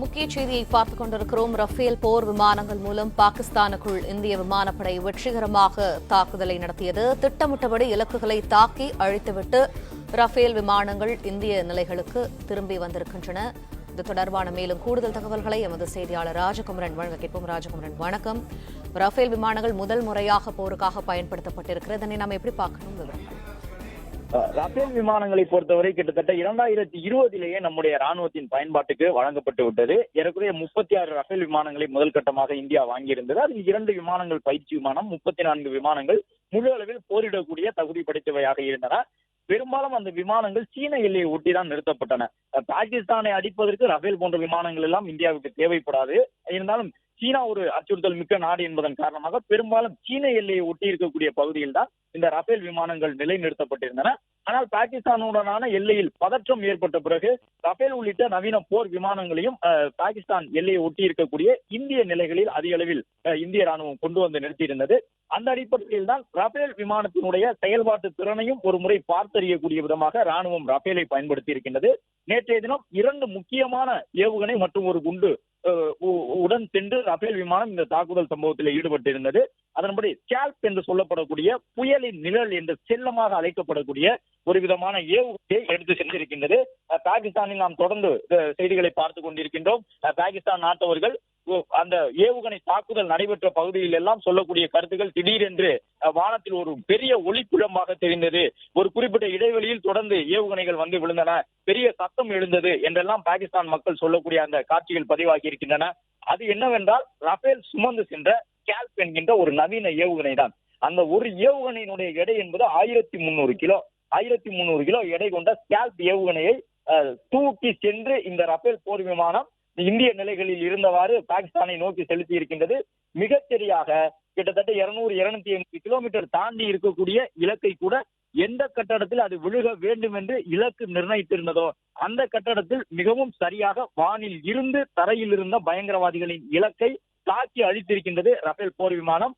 முக்கிய செய்தியை பார்த்துக் கொண்டிருக்கிறோம். ரஃபேல் போர் விமானங்கள் மூலம் பாகிஸ்தானுக்குள் இந்திய விமானப்படை வெற்றிகரமாக தாக்குதலை நடத்தியது. திட்டமிட்டபடி இலக்குகளை தாக்கி அழித்துவிட்டு ரஃபேல் விமானங்கள் இந்திய நிலைகளுக்கு திரும்பி வந்திருக்கின்றன. இது தொடர்பான மேலும் கூடுதல் தகவல்களை எமது செய்தியாளர் ராஜகுமரன் வழங்க கேட்போம். ராஜகுமரன், வணக்கம். ரஃபேல் விமானங்கள் முதல் முறையாக போருக்காக பயன்படுத்தப்பட்டிருக்கிறது. இதனை நாம் எப்படி பார்க்கணும்? விவரங்கள். ரஃபேல் விமானங்களை பொறுத்தவரை கிட்டத்தட்ட 2020 நம்முடைய ராணுவத்தின் பயன்பாட்டுக்கு வழங்கப்பட்டு விட்டது. ஏறக்குறைய 36 ரஃபேல் விமானங்களை முதல் கட்டமாக இந்தியா வாங்கியிருந்தது. அதில் 2 விமானங்கள் பயிற்சி விமானம், 34 விமானங்கள் முழு அளவில் போரிடக்கூடிய தகுதி படைத்தவையாக இருந்தன. பெரும்பாலும் அந்த விமானங்கள் சீன எல்லையை ஒட்டிதான் நிறுத்தப்பட்டன. பாகிஸ்தானை அடிப்பதற்கு ரஃபேல் போன்ற விமானங்கள் எல்லாம் இந்தியாவுக்கு தேவைப்படாது. இருந்தாலும் சீனா ஒரு அச்சுறுத்தல் மிக்க நாடு என்பதன் காரணமாக பெரும்பாலும் சீன எல்லையை ஒட்டி இருக்கக்கூடிய பகுதியில் தான் இந்த ரஃபேல் விமானங்கள் நிலைநிறுத்தப்பட்டிருந்தன. ஆனால் பாகிஸ்தானுடனான எல்லையில் பதற்றம் ஏற்பட்ட பிறகு ரஃபேல் உள்ளிட்ட நவீன போர் விமானங்களையும் பாகிஸ்தான் எல்லையை ஒட்டி இருக்கக்கூடிய இந்திய நிலைகளில் அதிக அளவில் இந்திய ராணுவம் கொண்டு வந்து நிறுத்தியிருந்தது. அந்த அடிப்படையில் தான் ரஃபேல் விமானத்தினுடைய செயல்பாட்டு திறனையும் ஒரு முறை பார்த்தறியக்கூடிய விதமாக ராணுவம் ரஃபேலை பயன்படுத்தி இருக்கின்றது. நேற்றைய தினம் 2 முக்கியமான ஏவுகணை மற்றும் ஒரு குண்டு உடன் சென்று ரஃபேல் விமானம் இந்த தாக்குதல் சம்பவத்தில் ஈடுபட்டிருந்தது. அதன்படி ஸ்கேல்ப் என்று சொல்லப்படக்கூடிய புயலின் நிழல் என்று செல்லமாக அழைக்கப்படக்கூடிய ஒரு விதமான ஏவுகணையை எடுத்து சென்றிருக்கின்றது. பாகிஸ்தானில் நாம் தொடர்ந்து செய்திகளை பார்த்துக் கொண்டிருக்கின்றோம். பாகிஸ்தான் நாட்டவர்கள் அந்த ஏவுகணை தாக்குதல் நடைபெற்ற பகுதியில் எல்லாம் சொல்லக்கூடிய கருத்துக்கள் திடீரென்று வானத்தில் ஒரு பெரிய ஒளிப்புலமாக தெரிந்தது, ஒரு குறிப்பிட்ட இடைவெளியில் தொடர்ந்து ஏவுகணைகள் வந்து விழுந்தன, பெரிய சத்தம் எழுந்தது என்றெல்லாம் பாகிஸ்தான் மக்கள் சொல்லக்கூடிய அந்த காட்சிகள் பதிவாகி இருக்கின்றன. அது என்னவென்றால் ரஃபேல் சுமந்து சென்ற ஸ்கேல்ப் என்கின்ற ஒரு நவீன ஏவுகணை தான். அந்த ஒரு ஏவுகணையினுடைய எடை என்பது 1300 கிலோ. 1300 கிலோ எடை கொண்ட ஸ்கேல்ப் ஏவுகணையை தூக்கி சென்று இந்த ரஃபேல் போர் விமானம் இந்திய நிலைகளில் இருந்தவாறு பாகிஸ்தானை நோக்கி செலுத்தி இருக்கின்றது. மிகச்சரியாக கிட்டத்தட்ட 200-250 கிலோமீட்டர் தாண்டி இருக்கக்கூடிய இலக்கை கூட எந்த கட்டடத்தில் அது விழுக வேண்டும் என்று இலக்கு நிர்ணயித்திருந்ததோ அந்த கட்டடத்தில் மிகவும் சரியாக வானில் இருந்து தரையில் இருந்த பயங்கரவாதிகளின் இலக்கை தாக்கி அழித்திருக்கின்றது ரஃபேல் போர் விமானம்.